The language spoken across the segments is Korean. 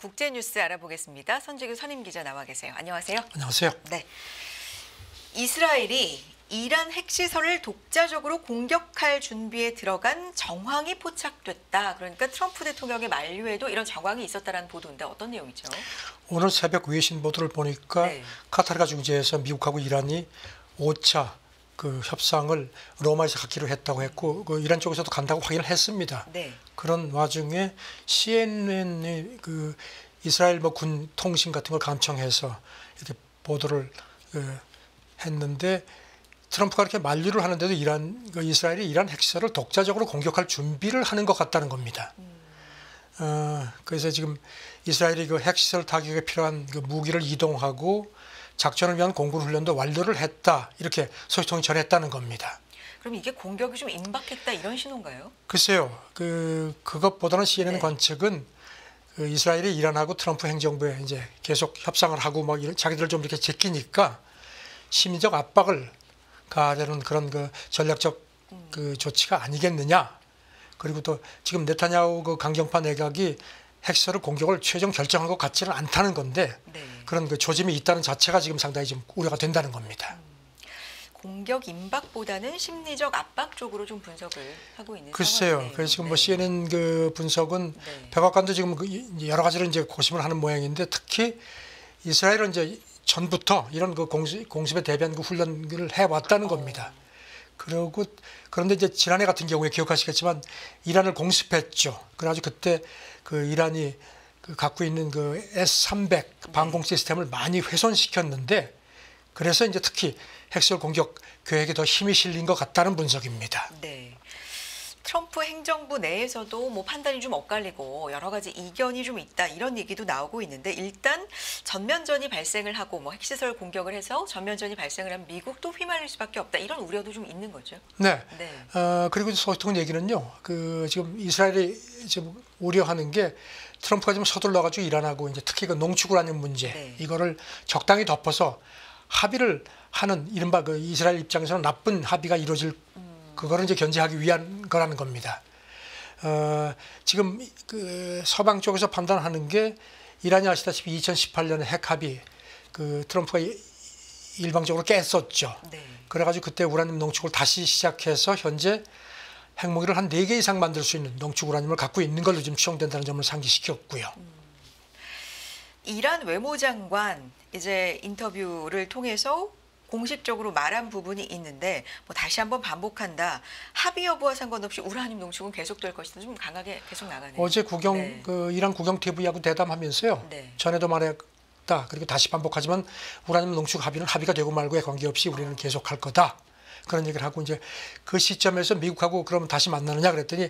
국제뉴스 알아보겠습니다. 선지규 선임 기자 나와 계세요. 안녕하세요. 안녕하세요. 네. 이스라엘이 이란 핵시설을 독자적으로 공격할 준비에 들어간 정황이 포착됐다. 그러니까 트럼프 대통령의 만류에도 이런 정황이 있었다라는 보도인데 어떤 내용이죠? 오늘 새벽 외신 보도를 보니까 카타르가 중재해서 미국하고 이란이 5차 그 협상을 로마에서 갖기로 했다고 했고 그 이란 쪽에서도 간다고 확인을 했습니다. 네. 그런 와중에 CNN이 그 이스라엘 뭐 군 통신 같은 걸 감청해서 이렇게 보도를 했는데 트럼프가 이렇게 만류를 하는데도 이스라엘이 이란 핵시설을 독자적으로 공격할 준비를 하는 것 같다는 겁니다. 그래서 지금 이스라엘이 그 핵시설 타격에 필요한 그 무기를 이동하고 작전을 위한 공군 훈련도 완료를 했다 이렇게 소식통이 전했다는 겁니다. 그럼 이게 공격이 좀 임박했다 이런 신호인가요? 글쎄요, 그것보다는 CNN 관측은 그 이스라엘이 이란하고 트럼프 행정부에 이제 계속 협상을 하고 막 자기들 좀 이렇게 제끼니까 심리적 압박을 가하려는 그런 그 전략적 그 조치가 아니겠느냐. 그리고 또 지금 네타냐후 그 강경파 내각이 핵시설을 공격을 최종 결정한 것 같지는 않다는 건데 그런 그 조짐이 있다는 자체가 지금 상당히 좀 우려가 된다는 겁니다. 공격 임박보다는 심리적 압박 쪽으로 좀 분석을 하고 있는 글쎄요. 상황이네요. 그래서 지금 뭐 CNN 그 분석은 백악관도 지금 여러 가지로 이제 고심을 하는 모양인데 특히 이스라엘은 이제 전부터 이런 그 공습에 대비한 그 훈련을 해왔다는 겁니다. 그런데 이제 지난해 같은 경우에 기억하시겠지만 이란을 공습했죠. 그래가지고 그때 그 이란이 그 갖고 있는 그 S-300 방공 시스템을 많이 훼손시켰는데 그래서 이제 특히 핵시설 공격 계획에 더 힘이 실린 것 같다는 분석입니다. 네. 트럼프 행정부 내에서도 뭐 판단이 좀 엇갈리고 여러 가지 이견이 좀 있다 이런 얘기도 나오고 있는데 일단 전면전이 발생을 하고 뭐 핵시설 공격을 해서 전면전이 발생을 하면 미국도 휘말릴 수밖에 없다 이런 우려도 좀 있는 거죠. 네. 그리고 소통 얘기는요. 그 지금 이스라엘이 지금 우려하는 게 트럼프가 좀 서둘러가지고 이란하고 이제 특히 그 농축우라늄 문제 이거를 적당히 덮어서 합의를 하는 이른바 그 이스라엘 입장에서는 나쁜 합의가 이루어질 그거를 이제 견제하기 위한 거라는 겁니다. 지금 그 서방 쪽에서 판단하는 게 이란이 아시다시피 2018년에 핵 합의 그 트럼프가 일방적으로 깼었죠. 그래가지고 그때 우라늄 농축을 다시 시작해서 현재 핵무기를 한 4개 이상 만들 수 있는 농축 우라늄을 갖고 있는 걸로 지금 추정된다는 점을 상기시켰고요. 이란 외무장관 이제 인터뷰를 통해서 공식적으로 말한 부분이 있는데 뭐 다시 한번 반복한다. 합의 여부와 상관없이 우라늄 농축은 계속될 것이다. 좀 강하게 계속 나가네요. 어제 그 이란 국영 TV하고 대담하면서요. 전에도 말했다. 그리고 다시 반복하지만 우라늄 농축 합의는 합의가 되고 말고에 관계없이 우리는 계속할 거다. 그런 얘기를 하고 이제 그 시점에서 미국하고 그럼 다시 만나느냐 그랬더니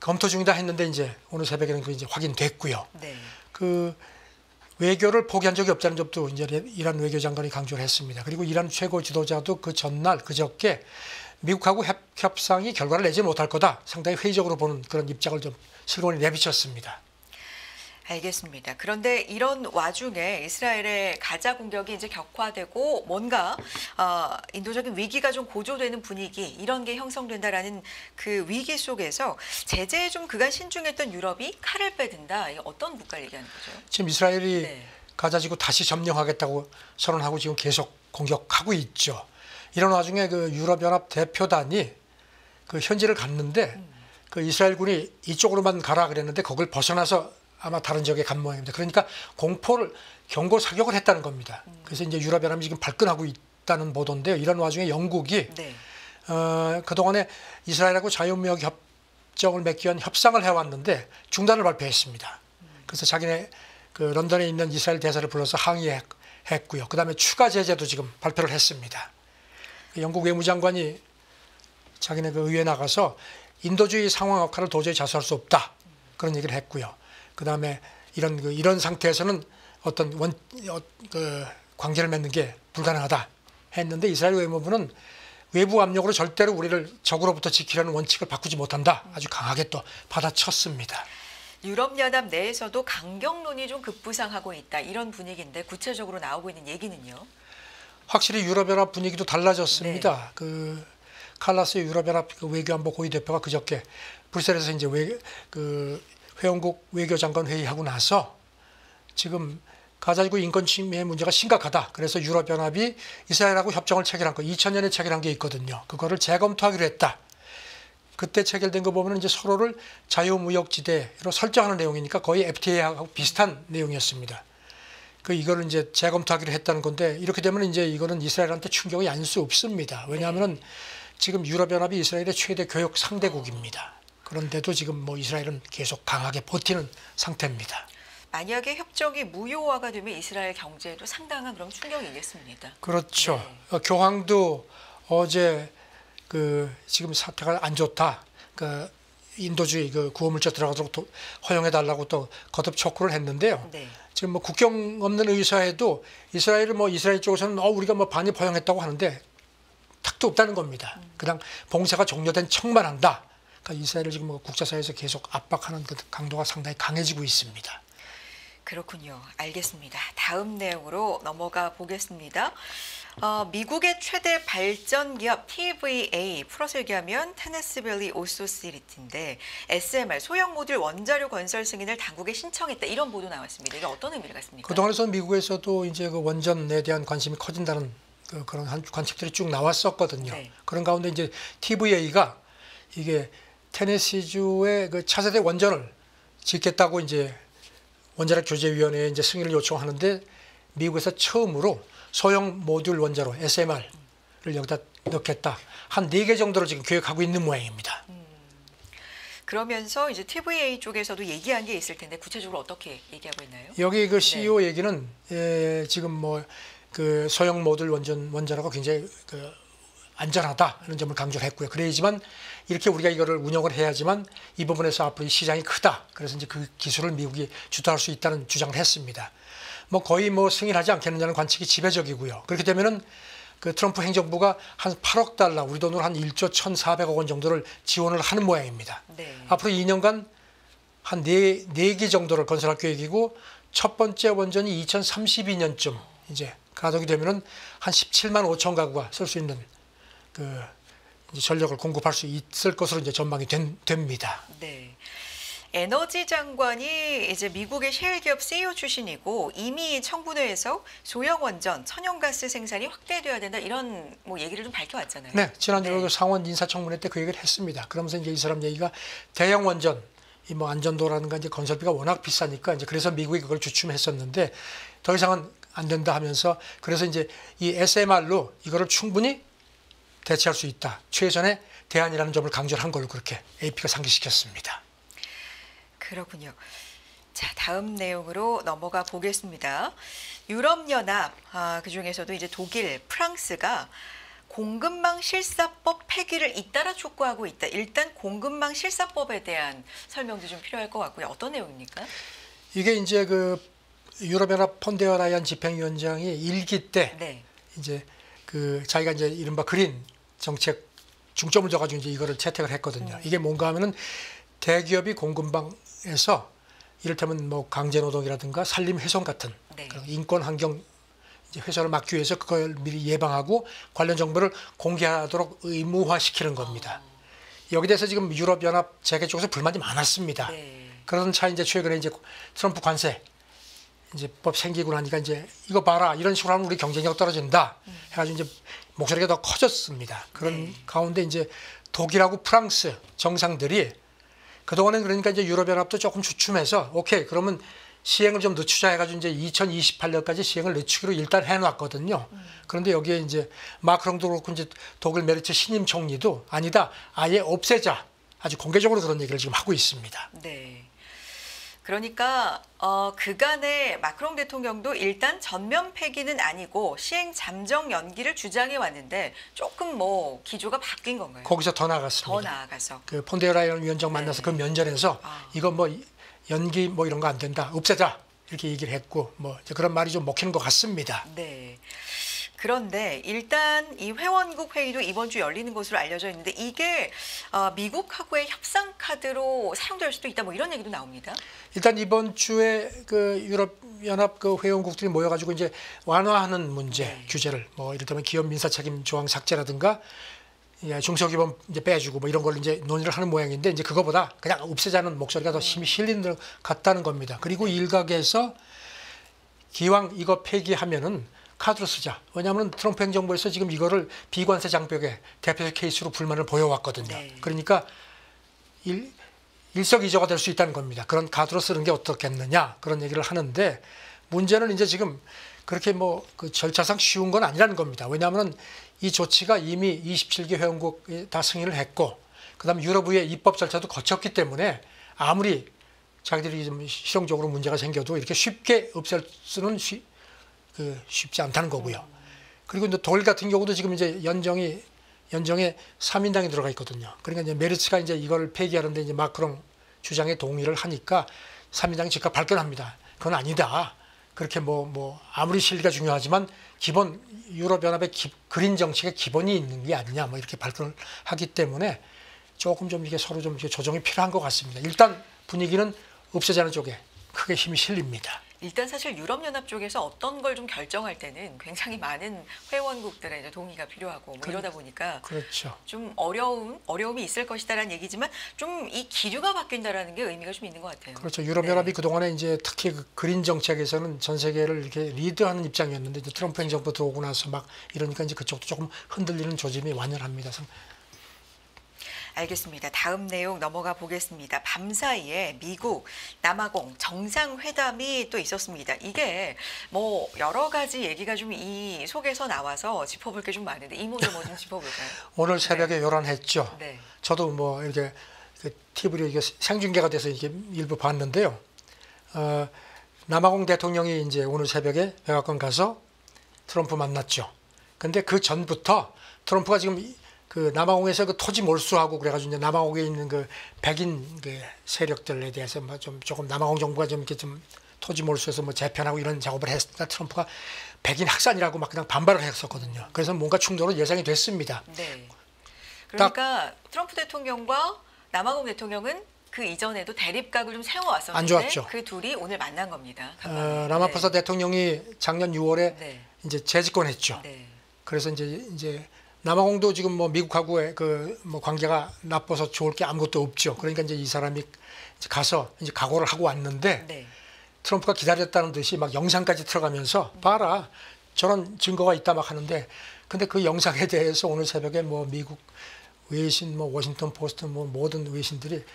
검토 중이다 했는데 이제 오늘 새벽에는 그 이제 확인됐고요. 그 외교를 포기한 적이 없다는 점도 이제 이란 외교장관이 강조를 했습니다. 그리고 이란 최고 지도자도 그 전날 그저께 미국하고 협상이 결과를 내지 못할 거다. 상당히 회의적으로 보는 그런 입장을 좀 슬그머니 내비쳤습니다. 알겠습니다. 그런데 이런 와중에 이스라엘의 가자 공격이 이제 격화되고 뭔가 인도적인 위기가 좀 고조되는 분위기 이런 게 형성된다라는 그 위기 속에서 제재에 좀 그간 신중했던 유럽이 칼을 빼든다. 어떤 국가를 얘기하는 거죠? 지금 이스라엘이 가자지구 다시 점령하겠다고 선언하고 지금 계속 공격하고 있죠. 이런 와중에 그 유럽연합 대표단이 그 현지를 갔는데 그 이스라엘군이 이쪽으로만 가라 그랬는데 거길 벗어나서 아마 다른 지역에 간 모양입니다. 그러니까 경고 사격을 했다는 겁니다. 그래서 이제 유럽연합이 지금 발끈하고 있다는 보도인데요. 이런 와중에 영국이 그동안에 이스라엘하고 자유무역 협정을 맺기 위한 협상을 해왔는데 중단을 발표했습니다. 그래서 자기네 그 런던에 있는 이스라엘 대사를 불러서 항의했고요. 그다음에 추가 제재도 지금 발표를 했습니다. 영국 외무장관이 자기네 그 의회에 나가서 인도주의 상황 악화를 도저히 자수할 수 없다. 그런 얘기를 했고요. 그다음에 이런 상태에서는 어떤 관계를 맺는 게 불가능하다 했는데 이스라엘 외무부는 외부 압력으로 절대로 우리를 적으로부터 지키려는 원칙을 바꾸지 못한다. 아주 강하게 또 받아쳤습니다. 유럽연합 내에서도 강경론이 좀 급부상하고 있다. 이런 분위기인데 구체적으로 나오고 있는 얘기는요? 확실히 유럽연합 분위기도 달라졌습니다. 그 칼라스 유럽연합 외교안보 고위대표가 그저께 브뤼셀에서 이제 회원국 외교장관 회의하고 나서 지금 가자지구 인권 침해 문제가 심각하다. 그래서 유럽연합이 이스라엘하고 협정을 체결한 거 2000년에 체결한 게 있거든요. 그거를 재검토하기로 했다. 그때 체결된 거 보면 이제 서로를 자유무역지대로 설정하는 내용이니까 거의 FTA하고 비슷한 내용이었습니다. 이거를 이제 재검토하기로 했다는 건데 이렇게 되면 이제 이거는 이스라엘한테 충격이 아닐 수 없습니다. 왜냐하면은 지금 유럽연합이 이스라엘의 최대 교역 상대국입니다. 그런데도 지금 뭐 이스라엘은 계속 강하게 버티는 상태입니다. 만약에 협정이 무효화가 되면 이스라엘 경제에도 상당한 그런 충격이 있겠습니다. 그렇죠. 네. 교황도 어제 지금 사태가 안 좋다. 인도주의 구호물자 들어가도록 허용해달라고 또 거듭 촉구를 했는데요. 네. 지금 뭐 국경 없는 의사에도 이스라엘 쪽에서는 우리가 뭐 반입 허용했다고 하는데 탁도 없다는 겁니다. 그냥 봉쇄가 종료된 척만 한다. 그러니까 이스라엘을 지금 뭐 국제사회에서 계속 압박하는 그 강도가 상당히 강해지고 있습니다. 그렇군요. 알겠습니다. 다음 내용으로 넘어가 보겠습니다. 미국의 최대 발전 기업 TVA, 풀어서 얘기하면 테네시밸리 오소시리티인데 SMR 소형 모듈 원자료 건설 승인을 당국에 신청했다 이런 보도 나왔습니다. 이게 어떤 의미를 갖습니까? 그동안에서 미국에서도 이제 원전에 대한 관심이 커진다는 그런 관측들이 쭉 나왔었거든요. 네. 그런 가운데 이제 TVA가 이게 테네시주의 차세대 원전을 짓겠다고 이제 원자력 규제위원회에 이제 승인을 요청하는데 미국에서 처음으로 소형 모듈 원자로 SMR을 여기다 넣겠다. 한 4개 정도를 지금 계획하고 있는 모양입니다. 그러면서 이제 TVA 쪽에서도 얘기한 게 있을 텐데 구체적으로 어떻게 얘기하고 있나요? 여기 CEO 얘기는 지금 뭐 소형 모듈 원자로가 굉장히 안전하다는 점을 강조를 했고요. 그래야지만 이렇게 우리가 이거를 운영을 해야지만 이 부분에서 앞으로 이 시장이 크다. 그래서 이제 그 기술을 미국이 주도할 수 있다는 주장을 했습니다. 뭐 거의 뭐 승인하지 않겠느냐는 관측이 지배적이고요. 그렇게 되면은 트럼프 행정부가 한 8억 달러, 우리 돈으로 한 1조 1,400억 원 정도를 지원을 하는 모양입니다. 네. 앞으로 2년간 한 4개 정도를 건설할 계획이고 첫 번째 원전이 2032년쯤 이제 가동이 되면은 한 17만 5천 가구가 쓸 수 있는 이제 전력을 공급할 수 있을 것으로 이제 전망이 됩니다. 네. 에너지 장관이 이제 미국의 셰일 기업 CEO 출신이고 이미 청구내에서 소형 원전, 천연가스 생산이 확대돼야 된다 이런 뭐 얘기를 좀 밝혀왔잖아요. 네, 지난주 네. 상원 인사청문회 때 그 얘기를 했습니다. 그러면서 이제 이 사람 얘기가 대형 원전, 이 뭐 안전도라든가 이제 건설비가 워낙 비싸니까 이제 그래서 미국이 그걸 주춤했었는데 더 이상은 안 된다 하면서 그래서 이제 이 SMR로 이거를 충분히 대체할 수 있다. 최선의 대안이라는 점을 강조를 한 걸로 그렇게 AP가 상기시켰습니다. 그렇군요. 자, 다음 내용으로 넘어가 보겠습니다. 유럽연합, 그중에서도 이제 독일, 프랑스가 공급망 실사법 폐기를 잇따라 촉구하고 있다. 일단 공급망 실사법에 대한 설명도 좀 필요할 것 같고요. 어떤 내용입니까? 이게 이제 유럽연합 폰데어 라이언 집행위원장이 일기 때 네. 이제 자기가 이제 이른바 그린 정책 중점을 둬가지고 이제 이거를 채택을 했거든요. 이게 뭔가 하면은 대기업이 공급망에서 이를테면 뭐 강제노동이라든가 산림훼손 같은 네. 그런 인권 환경 이제 훼손을 막기 위해서 그걸 미리 예방하고 관련 정보를 공개하도록 의무화시키는 겁니다. 여기 대해서 지금 유럽연합 재계 쪽에서 불만이 많았습니다. 네. 그러던 차에 이제 최근에 이제 트럼프 관세 이제 법 생기고 나니까 이제 이거 봐라 이런 식으로 하면 우리 경쟁력 떨어진다 해가지고 이제 목소리가 더 커졌습니다. 그런 네. 가운데 이제 독일하고 프랑스 정상들이 그동안은 그러니까 이제 유럽연합도 조금 주춤해서 오케이 그러면 시행을 좀 늦추자 해가지고 이제 2028년까지 시행을 늦추기로 일단 해놨거든요. 그런데 여기에 이제 마크롱도 그렇고 이제 독일 메르츠 신임 총리도 아니다 아예 없애자 아주 공개적으로 그런 얘기를 지금 하고 있습니다. 네. 그러니까 그간의 마크롱 대통령도 일단 전면 폐기는 아니고 시행 잠정 연기를 주장해 왔는데 조금 뭐 기조가 바뀐 건가요? 거기서 더 나아갔습니다. 더 나아가서. 폰데어 라이언 위원장 만나서 네. 그 면전에서 이거 뭐 연기 뭐 이런 거 안 된다 없애자 이렇게 얘기를 했고 뭐 이제 그런 말이 좀 먹히는 것 같습니다. 네. 그런데 일단 이 회원국 회의도 이번 주 열리는 것으로 알려져 있는데 이게 미국하고의 협상 카드로 사용될 수도 있다 뭐 이런 얘기도 나옵니다. 일단 이번 주에 유럽연합 회원국들이 모여가지고 이제 완화하는 문제 규제를 뭐 이를테면 기업 민사 책임 조항 삭제라든가 중소기업 이제 빼주고 뭐 이런 걸 이제 논의를 하는 모양인데 이제 그거보다 그냥 없애자는 목소리가 더 힘이 실리는 것 같다는 겁니다. 그리고 일각에서 기왕 이거 폐기하면은 카드로 쓰자. 왜냐하면 트럼프 행정부에서 지금 이거를 비관세 장벽의 대표적 케이스로 불만을 보여왔거든요. 네. 그러니까 일석이조가 될 수 있다는 겁니다. 그런 카드로 쓰는 게 어떻겠느냐 그런 얘기를 하는데 문제는 이제 지금 그렇게 뭐 그 절차상 쉬운 건 아니라는 겁니다. 왜냐하면 이 조치가 이미 27개 회원국이 다 승인을 했고 그다음에 유럽의 입법 절차도 거쳤기 때문에 아무리 자기들이 좀 실용적으로 문제가 생겨도 이렇게 쉽게 없앨 수는 쉽지 않다는 거고요. 그리고 이제 독일 같은 경우도 지금 이제 연정에 3인당이 들어가 있거든요. 그러니까 이제 메르츠가 이제 이걸 폐기하는데 이제 마크롱 주장에 동의를 하니까 3인당이 즉각 발끈합니다. 그건 아니다. 그렇게 뭐 아무리 실리가 중요하지만 기본 유럽연합의 그린 정책의 기본이 있는 게 아니냐 뭐 이렇게 발끈을 하기 때문에 조금 좀 이게 서로 좀 조정이 필요한 것 같습니다. 일단 분위기는 없애자는 쪽에 크게 힘이 실립니다. 일단 사실 유럽연합 쪽에서 어떤 걸 좀 결정할 때는 굉장히 많은 회원국들의 이제 동의가 필요하고 뭐 이러다 보니까 그렇죠. 좀 어려움이 있을 것이다라는 얘기지만 좀 이 기류가 바뀐다라는 게 의미가 좀 있는 것 같아요. 그렇죠. 유럽연합이 네. 그동안에 이제 특히 그 그린 정책에서는 전 세계를 이렇게 리드하는 입장이었는데 이제 트럼프 행정부 들어오고 나서 막 이러니까 이제 그쪽도 조금 흔들리는 조짐이 완연합니다. 알겠습니다. 다음 내용 넘어가 보겠습니다. 밤사이에 미국, 남아공 정상회담이 또 있었습니다. 이게 뭐 여러 가지 얘기가 좀 이 속에서 나와서 짚어볼 게 좀 많은데 이모도 뭐 좀 짚어볼까요? 오늘 새벽에 요란했죠. 네. 저도 뭐 이렇게 그 TV로 이게 생중계가 돼서 이렇게 일부 봤는데요. 남아공 대통령이 이제 오늘 새벽에 백악관 가서 트럼프 만났죠. 근데 그 전부터 트럼프가 지금 그 남아공에서 그 토지 몰수하고 그래가지고 이제 남아공에 있는 그 백인 그 세력들에 대해서 뭐 좀 조금 남아공 정부가 좀 이렇게 좀 토지 몰수해서 뭐 재편하고 이런 작업을 했으니까 트럼프가 백인 학살이라고 막 그냥 반발을 했었거든요. 그래서 뭔가 충돌은 예상이 됐습니다. 네. 그러니까 트럼프 대통령과 남아공 대통령은 그 이전에도 대립각을 좀 세워왔었는데 안 좋았죠. 그 둘이 오늘 만난 겁니다. 라마포사 대통령이 작년 6월에 네. 이제 재집권했죠. 네. 그래서 이제 남아공도 지금 뭐 미국하고의 그 뭐 관계가 나빠서 좋을 게 아무것도 없죠. 그러니까 이제 이 사람이 이제 가서 이제 각오를 하고 왔는데 네. 트럼프가 기다렸다는 듯이 막 영상까지 들어가면서 봐라 저런 증거가 있다 막 하는데 근데 그 영상에 대해서 오늘 새벽에 뭐 미국 외신 뭐 워싱턴 포스트 뭐 모든 외신들이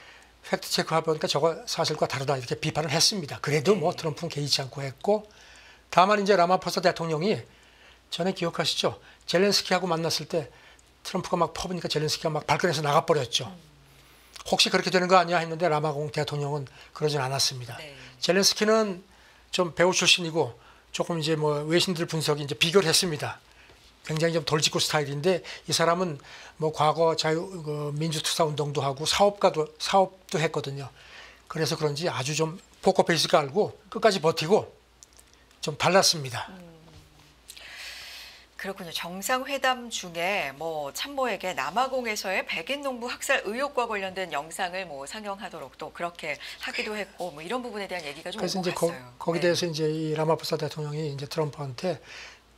팩트 체크해 보니까 저거 사실과 다르다 이렇게 비판을 했습니다. 그래도 뭐 트럼프는 개의치 않고 했고 다만 이제 라마포사 대통령이 전에 기억하시죠? 젤렌스키하고 만났을 때 트럼프가 막 퍼부니까 젤렌스키가 막 발끈해서 나가버렸죠. 혹시 그렇게 되는 거 아니야 했는데 라마공 대통령은 그러진 않았습니다. 네. 젤렌스키는 좀 배우 출신이고 조금 이제 뭐 외신들 분석이 이제 비교를 했습니다. 굉장히 좀 돌직구 스타일인데 이 사람은 뭐 과거 민주투사 운동도 하고 사업도 했거든요. 그래서 그런지 아주 좀 포커페이스 깔고 끝까지 버티고 좀 달랐습니다. 그렇군요. 정상회담 중에 뭐 참모에게 남아공에서의 백인 농부 학살 의혹과 관련된 영상을 뭐 상영하도록 또 그렇게 하기도 했고 뭐 이런 부분에 대한 얘기가 좀 그래서 오고 이제 갔어요. 거기에 네. 대해서 이제 이 라마포사 대통령이 이제 트럼프한테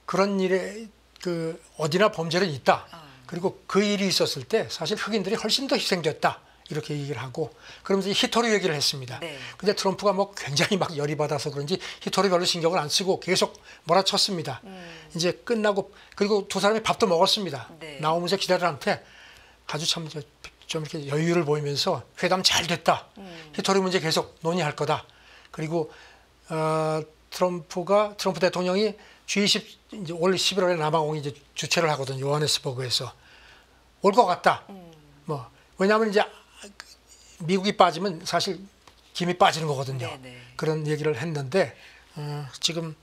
그런 일에 그 어디나 범죄는 있다. 그리고 그 일이 있었을 때 사실 흑인들이 훨씬 더 희생됐다. 이렇게 얘기를 하고 그러면서 히토리 얘기를 했습니다. 네. 근데 트럼프가 뭐 굉장히 막 열이 받아서 그런지 히토리 별로 신경을 안 쓰고 계속 몰아쳤습니다. 이제 끝나고 그리고 두 사람이 밥도 먹었습니다. 네. 나오면서 기자들한테 아주 참 좀 이렇게 여유를 보이면서 회담 잘 됐다. 히토리 문제 계속 논의할 거다. 그리고 트럼프 대통령이 G20 이제 올 11월에 남아공이 이제 주최를 하거든요. 요하네스버그에서 올 것 같다. 뭐 왜냐하면 이제 미국이 빠지면 사실 김이 빠지는 거거든요. 네네. 그런 얘기를 했는데 지금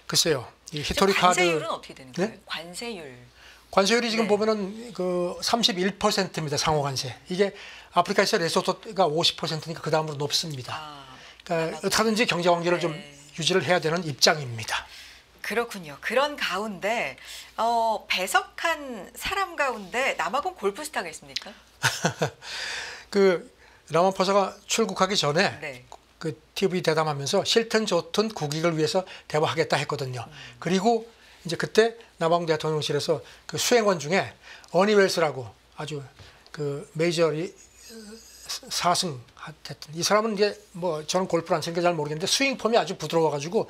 글쎄요. 이 히토리 카드 관세율은 어떻게 되는 거예요? 네? 관세율이 지금 네. 보면은 그 31%입니다. 상호 관세. 이게 아프리카에서 레소토가 50%니까 그 다음으로 높습니다. 그러니까 어떻게든지 경제 관계를 좀 유지를 해야 되는 입장입니다. 그렇군요. 그런 가운데 배석한 사람 가운데 남아공 골프스타가 있습니까? 그 라마포사가 출국하기 전에 네. 그 TV 대담하면서 싫든 좋든 국익을 위해서 대화하겠다 했거든요. 그리고 이제 그때 남아공 대통령실에서 그 수행원 중에 어니 웰스라고 아주 그 메이저 4승 했던 이 사람은 이제 뭐 저는 골프를 안 치니까 잘 모르겠는데 스윙 폼이 아주 부드러워가지고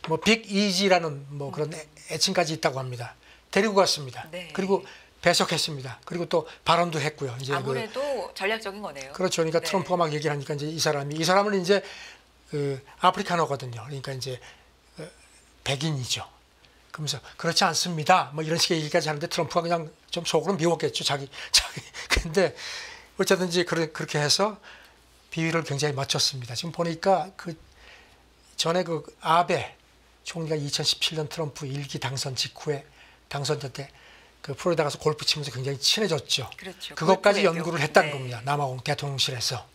뭐 빅 이지라는 뭐 그런 애칭까지 있다고 합니다. 데리고 갔습니다. 네. 그리고 배석했습니다. 그리고 또 발언도 했고요. 이제 아무래도 전략적인 거네요. 그렇죠. 그러니까 네. 트럼프가 막 얘기를 하니까 이제 이 사람은 이제 그 아프리카노거든요. 그러니까 이제 백인이죠. 그러면서 그렇지 않습니다. 뭐 이런 식의 얘기까지 하는데 트럼프가 그냥 좀 속으로 미웠겠죠. 자기. 근데 어쨌든지 그렇게 해서 비위를 굉장히 맞췄습니다. 지금 보니까 그 전에 그 아베 총리가 2017년 트럼프 1기 당선 직후에 당선자 때 그 플로리다 가서 골프 치면서 굉장히 친해졌죠. 그렇죠. 그것까지 골프 연구를 외교. 했다는 네. 겁니다. 남아공 대통령실에서.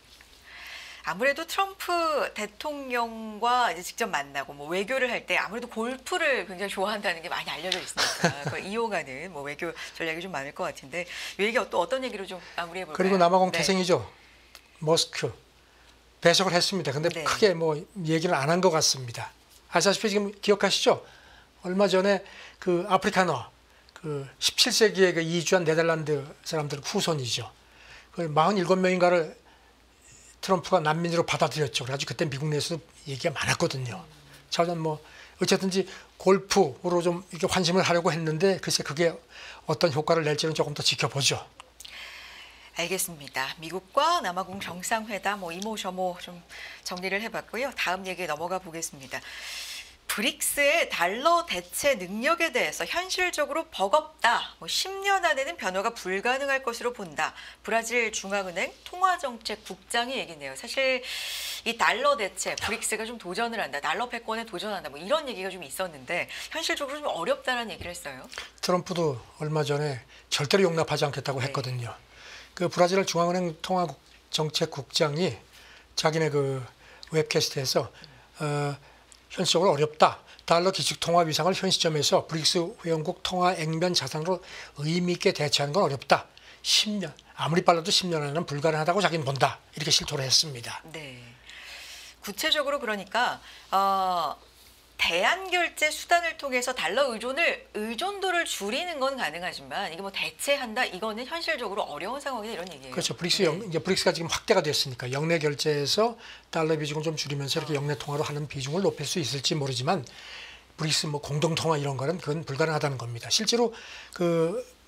아무래도 트럼프 대통령과 이제 직접 만나고 뭐 외교를 할 때 아무래도 골프를 굉장히 좋아한다는 게 많이 알려져 있으니까 그걸 이용하는 뭐 외교 전략이 좀 많을 것 같은데 이 얘기 또 어떤 얘기로 좀 마무리해 볼까요? 그리고 남아공 네. 태생이죠. 머스크 배석을 했습니다. 근데 네. 크게 뭐 얘기를 안 한 것 같습니다. 아시다시피 지금 기억하시죠? 얼마 전에 그 아프리카노 그 17세기에 그 이주한 네덜란드 사람들 후손이죠. 그 47명인가를 트럼프가 난민으로 받아들였죠. 그래가지고 그때 미국 내에서도 얘기가 많았거든요. 자, 뭐 어쨌든지 골프로 좀 이렇게 환심을 하려고 했는데 글쎄 그게 어떤 효과를 낼지는 조금 더 지켜보죠. 알겠습니다. 미국과 남아공 정상회담 뭐 이모저모 좀 정리를 해봤고요. 다음 얘기에 넘어가 보겠습니다. 브릭스의 달러 대체 능력에 대해서 현실적으로 버겁다. 10년 안에는 변화가 불가능할 것으로 본다. 브라질 중앙은행 통화정책국장이 얘기네요. 사실 이 달러 대체, 브릭스가 좀 도전을 한다. 달러 패권에 도전한다. 뭐 이런 얘기가 좀 있었는데 현실적으로 좀 어렵다는 얘기를 했어요. 트럼프도 얼마 전에 절대로 용납하지 않겠다고 했거든요. 그 브라질 중앙은행 통화정책국장이 자기네 그 웹캐스트에서 현실적으로 어렵다. 달러 기축 통화 위상을 현 시점에서 브릭스 회원국 통화 액면 자산으로 의미 있게 대체하는 건 어렵다. 10년 아무리 빨라도 10년 안에는 불가능하다고 자기는 본다. 이렇게 실토를 했습니다. 네. 구체적으로 그러니까 대안 결제 수단을 통해서 달러 의존도를 줄이는 건 가능하지만 이게 뭐 대체한다 이거는 현실적으로 어려운 상황이다 이런 얘기예요. 그렇죠. 네. 이제 브릭스가 지금 확대가 됐으니까 영내 결제에서 달러 비중을 좀 줄이면서 이렇게 영내 통화로 하는 비중을 높일 수 있을지 모르지만 브릭스 뭐 공동 통화 이런 거는 그건 불가능하다는 겁니다. 실제로 그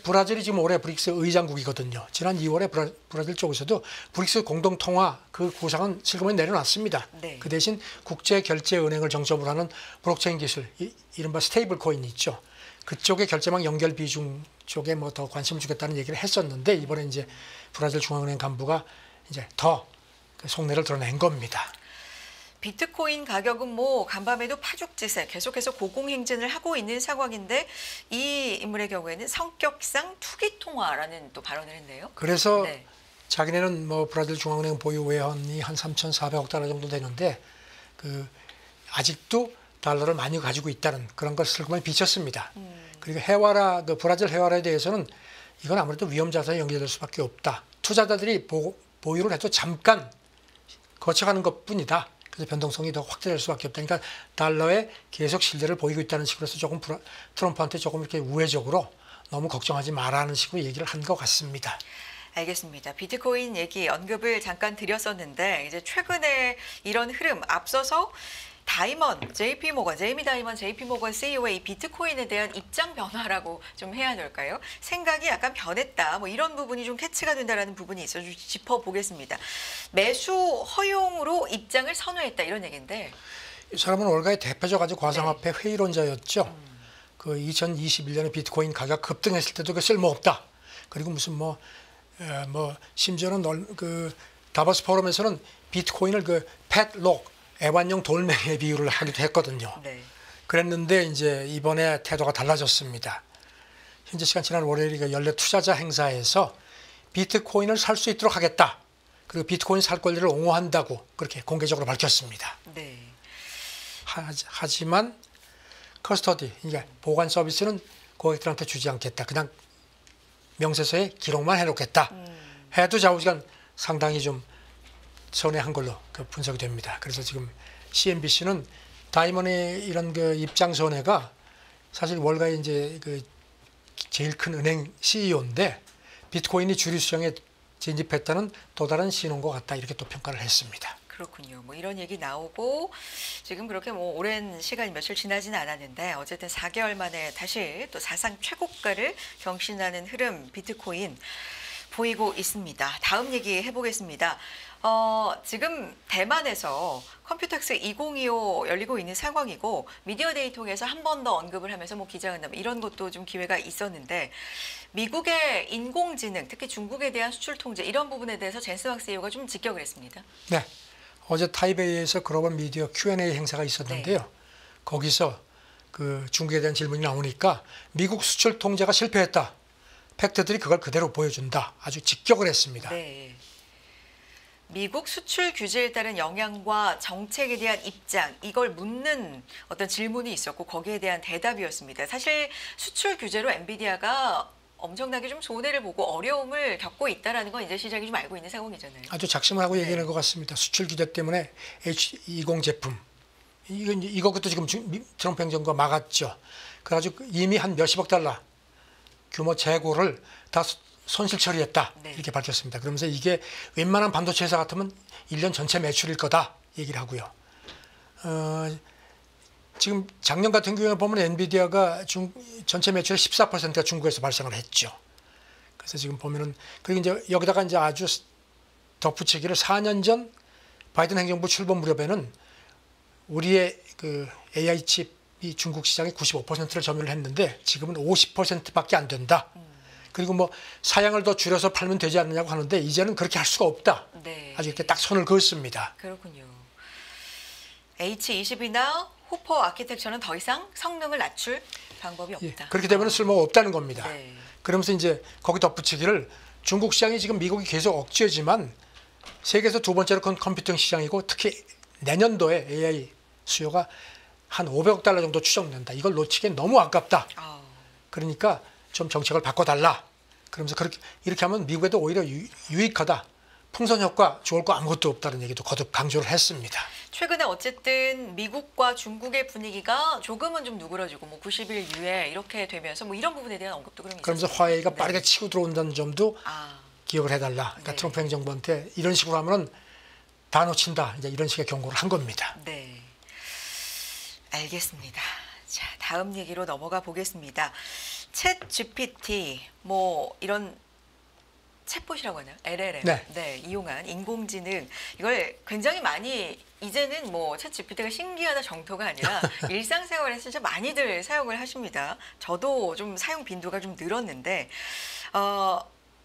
브라질이 지금 올해 브릭스 의장국이거든요. 지난 2월에 브라질 쪽에서도 브릭스 공동 통화 그 구상은 실검에 내려놨습니다. 네. 그 대신 국제 결제 은행을 정점으로 하는 블록체인 기술, 이른바 스테이블 코인이 있죠. 그쪽의 결제망 연결 비중 쪽에 뭐 더 관심을 주겠다는 얘기를 했었는데 이번에 이제 브라질 중앙은행 간부가 이제 더 속내를 드러낸 겁니다. 비트코인 가격은 뭐 간밤에도 파죽지세 계속해서 고공행진을 하고 있는 상황인데 이 인물의 경우에는 성격상 투기 통화라는 또 발언을 했네요. 그래서 네. 자기네는 뭐 브라질 중앙은행 보유 외환이 한 3,400억 달러 정도 되는데 그 아직도 달러를 많이 가지고 있다는 그런 걸 슬그머니 비쳤습니다. 그리고 해와라 그 브라질 해와라에 대해서는 이건 아무래도 위험 자산에 연결될 수밖에 없다. 투자자들이 보유를 해도 잠깐 거쳐가는 것뿐이다. 그래서 변동성이 더 확대될 수밖에 없다. 그러니까 달러에 계속 신뢰를 보이고 있다는 식으로 해서 조금 트럼프한테 조금 이렇게 우회적으로 너무 걱정하지 마라는 식으로 얘기를 한 것 같습니다. 알겠습니다. 비트코인 얘기 언급을 잠깐 드렸었는데 이제 최근에 이런 흐름 앞서서 제이미 다이먼 JP모건 CEO의 이 비트코인에 대한 입장 변화라고 좀 해야 될까요? 생각이 약간 변했다. 뭐 이런 부분이 좀 캐치가 된다라는 부분이 있어 좀 짚어보겠습니다. 매수 허용으로 입장을 선회했다 이런 얘기인데. 이 사람은 올가의 대표적 아주 과상화폐 회의론자였죠. 그 2021년에 비트코인 가격 급등했을 때도 그 쓸모없다. 그리고 무슨 뭐 심지어는 그 다보스 포럼에서는 비트코인을 그 펫록 애완용 돌멩이에 비유를 하기도 했거든요. 네. 그랬는데 이제 이번에 태도가 달라졌습니다. 현재 시간 지난 월요일 연례 투자자 행사에서 비트코인을 살 수 있도록 하겠다. 그리고 비트코인 살 권리를 옹호한다고 그렇게 공개적으로 밝혔습니다. 네. 하지만 커스터디, 그러니까 보관 서비스는 고객들한테 주지 않겠다. 그냥 명세서에 기록만 해놓겠다. 해도 좌우지간 상당히 좀 선회한 걸로 분석이 됩니다. 그래서 지금 CNBC는 다이먼의 이런 그 입장 선회가 사실 월가의 이제 그 제일 큰 은행 CEO인데 비트코인이 주류 시장에 진입했다는 또 다른 신호인 것 같다 이렇게 또 평가를 했습니다. 그렇군요. 뭐 이런 얘기 나오고 지금 그렇게 뭐 오랜 시간이 며칠 지나지는 않았는데 어쨌든 4개월 만에 다시 또 사상 최고가를 경신하는 흐름 비트코인 보이고 있습니다. 다음 얘기 해보겠습니다. 지금 대만에서 컴퓨텍스 2025 열리고 있는 상황이고 미디어데이 통해서 한 번 더 언급을 하면서 뭐 기자간담회 이런 것도 좀 기회가 있었는데 미국의 인공지능 특히 중국에 대한 수출 통제 이런 부분에 대해서 젠스 왕 CEO가 좀 직격을 했습니다. 네, 어제 타이베이에서 글로벌 미디어 Q&A 행사가 있었는데요. 네. 거기서 그 중국에 대한 질문이 나오니까 미국 수출 통제가 실패했다. 팩트들이 그걸 그대로 보여준다. 아주 직격을 했습니다. 네. 미국 수출 규제에 따른 영향과 정책에 대한 입장 이걸 묻는 어떤 질문이 있었고 거기에 대한 대답이었습니다. 사실 수출 규제로 엔비디아가 엄청나게 좀 손해를 보고 어려움을 겪고 있다는 건 이제 시장이 좀 알고 있는 상황이잖아요. 아주 작심을 하고 얘기하는 것 같습니다. 수출 규제 때문에 H20 제품 이것도 지금 트럼프 행정부가 막았죠. 그래가지고 이미 한 몇십억 달러 규모 재고를 다 손실 처리했다 네. 이렇게 밝혔습니다. 그러면서 이게 웬만한 반도체 회사 같으면 1년 전체 매출일 거다 얘기를 하고요. 지금 작년 같은 경우에 보면 엔비디아가 전체 매출의 14%가 중국에서 발생을 했죠. 그래서 지금 보면은 그리고 이제 여기다가 이제 아주 덧붙이기를 4년 전 바이든 행정부 출범 무렵에는 우리의 그 AI 칩이 중국 시장의 95%를 점유를 했는데 지금은 50%밖에 안 된다. 그리고 뭐 사양을 더 줄여서 팔면 되지 않느냐고 하는데 이제는 그렇게 할 수가 없다. 네. 아주 이렇게 딱 선을 그었습니다. 그렇군요. H20이나 호퍼 아키텍처는 더 이상 성능을 낮출 방법이 없다. 예, 그렇게 되면 쓸모가 없다는 겁니다. 네. 그러면서 이제 거기 덧붙이기를 중국 시장이 지금 미국이 계속 억제지만 세계에서 두 번째로 큰 컴퓨팅 시장이고 특히 내년도에 AI 수요가 한 500억 달러 정도 추정된다. 이걸 놓치기엔 너무 아깝다. 그러니까 좀 정책을 바꿔달라. 그러면서 그렇게 이렇게 하면 미국에도 오히려 유익하다. 풍선 효과 좋을 거 아무것도 없다는 얘기도 거듭 강조를 했습니다. 최근에 어쨌든 미국과 중국의 분위기가 조금은 좀 누그러지고 뭐 90일 유예 이렇게 되면서 뭐 이런 부분에 대한 언급도 그럼 그러면서 있었습니다. 화해가 네. 빠르게 치고 들어온다는 점도 기억을 해달라. 그러니까 네. 트럼프 행정부한테 이런 식으로 하면은 다 놓친다. 이제 이런 식의 경고를 한 겁니다. 네. 알겠습니다. 자, 다음 얘기로 넘어가 보겠습니다. 챗 GPT 뭐 이런 챗봇이라고 하나요? LLM. 네. 이용한 인공지능 이걸 굉장히 많이 이제는 뭐 챗 GPT가 신기하다 정도가 아니라 일상생활에서 진짜 많이들 사용을 하십니다. 저도 좀 사용 빈도가 좀 늘었는데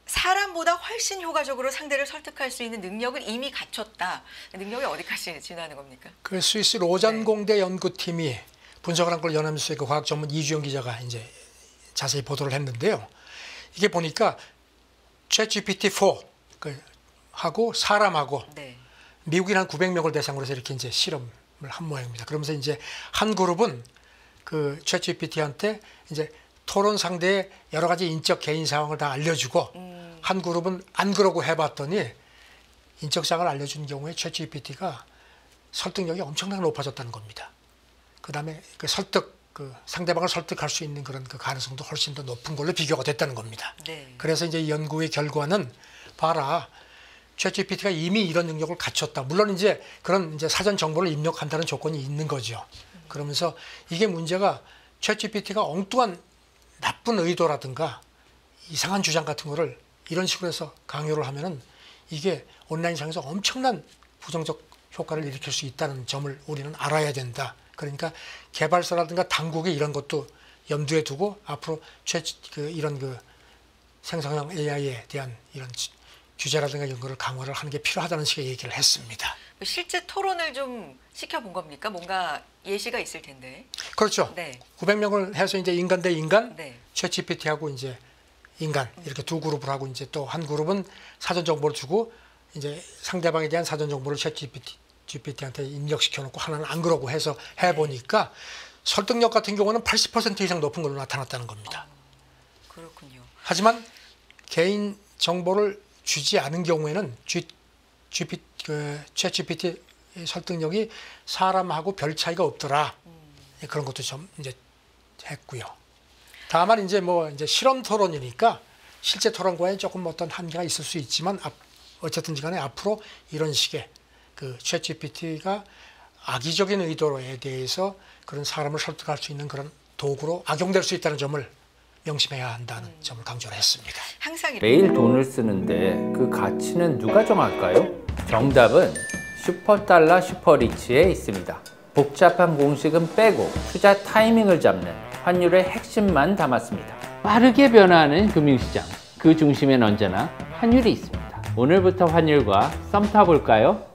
사람보다 훨씬 효과적으로 상대를 설득할 수 있는 능력을 이미 갖췄다. 능력이 어디까지 지나는 겁니까? 그 스위스 로잔 공대 연구팀이 분석을 한 걸 연합뉴스의 그 과학 전문 이주영 기자가 이제 자세히 보도를 했는데요. 이게 보니까 챗GPT-4 하고 사람하고 미국인 한 900명을 대상으로 해서 이렇게 이제 실험을 한 모양입니다. 그러면서 이제 한 그룹은 그 챗GPT한테 이제 토론 상대의 여러 가지 인적 개인 상황을 다 알려주고 한 그룹은 안 그러고 해봤더니 인적 사항을 알려준 경우에 챗GPT가 설득력이 엄청나게 높아졌다는 겁니다. 그다음에 그 상대방을 설득할 수 있는 그런 그 가능성도 훨씬 더 높은 걸로 비교가 됐다는 겁니다. 네. 그래서 이제 이 연구의 결과는 봐라. 챗GPT가 이미 이런 능력을 갖췄다. 물론 이제 그런 이제 사전 정보를 입력한다는 조건이 있는 거죠. 그러면서 이게 문제가 챗GPT가 엉뚱한 나쁜 의도라든가 이상한 주장 같은 거를 이런 식으로 해서 강요를 하면은 이게 온라인상에서 엄청난 부정적 효과를 일으킬 수 있다는 점을 우리는 알아야 된다. 그러니까 개발사라든가 당국이 이런 것도 염두에 두고 앞으로 이런 그 생성형 AI에 대한 이런 규제라든가 이런 거를 강화를 하는 게 필요하다는 식의 얘기를 했습니다. 실제 토론을 좀 시켜본 겁니까? 뭔가 예시가 있을 텐데. 그렇죠. 네. 900명을 해서 이제 인간 대 인간, 네. 챗GPT하고 이제 인간 이렇게 두 그룹을 하고 이제 또 한 그룹은 사전 정보를 주고 이제 상대방에 대한 사전 정보를 챗GPT한테 입력시켜 놓고 하나는 안 그러고 해서 해보니까 설득력 같은 경우는 80% 이상 높은 걸로 나타났다는 겁니다. 그렇군요. 하지만 개인 정보를 주지 않은 경우에는 챗GPT 설득력이 사람하고 별 차이가 없더라. 그런 것도 좀 이제 했고요. 다만 이제 뭐 이제 실험 토론이니까 실제 토론과에 조금 어떤 한계가 있을 수 있지만 어쨌든지 간에 앞으로 이런 식의 그 챗GPT가 악의적인 의도에 대해서 그런 사람을 설득할 수 있는 그런 도구로 악용될 수 있다는 점을 명심해야 한다는 점을 강조를 했습니다. 항상 매일 돈을 쓰는데 그 가치는 누가 정할까요? 정답은 슈퍼달러 슈퍼리치에 있습니다. 복잡한 공식은 빼고 투자 타이밍을 잡는 환율의 핵심만 담았습니다. 빠르게 변화하는 금융시장, 그 중심엔 언제나 환율이 있습니다. 오늘부터 환율과 썸 타볼까요?